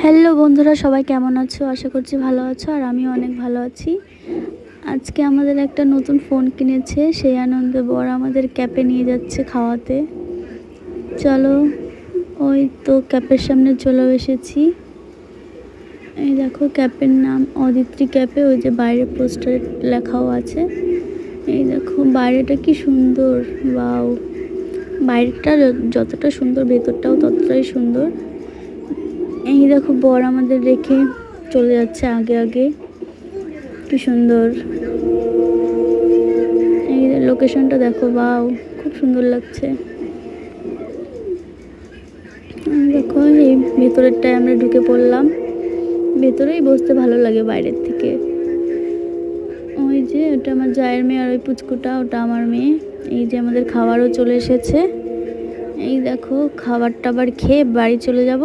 Hello বন্ধুরা, সবাই কেমন আছো? আশা করছি ভালো আছো, আর আমিও অনেক ভালো আছি। আজকে আমাদের একটা নতুন ফোন কিনেছে, সেই আনন্দে বর আমাদের ক্যাপে নিয়ে যাচ্ছে খাওয়াতে। চলো, ওই তো ক্যাপের সামনে চলে এসেছি। এই দেখো, ক্যাপের নাম অদিত্রি ক্যাপে, ওই যে বাইরে পোস্টারে লেখাও আছে। এই দেখো বাইরেটা কি সুন্দর, ওয়াও! বাইরেটা যতটা সুন্দর ভেতরটাও ততটাই সুন্দর। এই দেখো বর আমাদের রেখে চলে যাচ্ছে আগে আগে, কি সুন্দর। এই লোকেশনটা দেখো, বাও, খুব সুন্দর লাগছে। দেখো এই ভেতরেরটায় আমরা ঢুকে পড়লাম। ভেতরেই বসতে ভালো লাগে বাইরের থেকে। ওই যে ওটা আমার জায়ের মেয়ে, আর ওই পুচকুটা ওটা আমার মেয়ে। এই যে আমাদের খাবারও চলে এসেছে। এই দেখো, খাবার টাবার খেয়ে বাড়ি চলে যাব।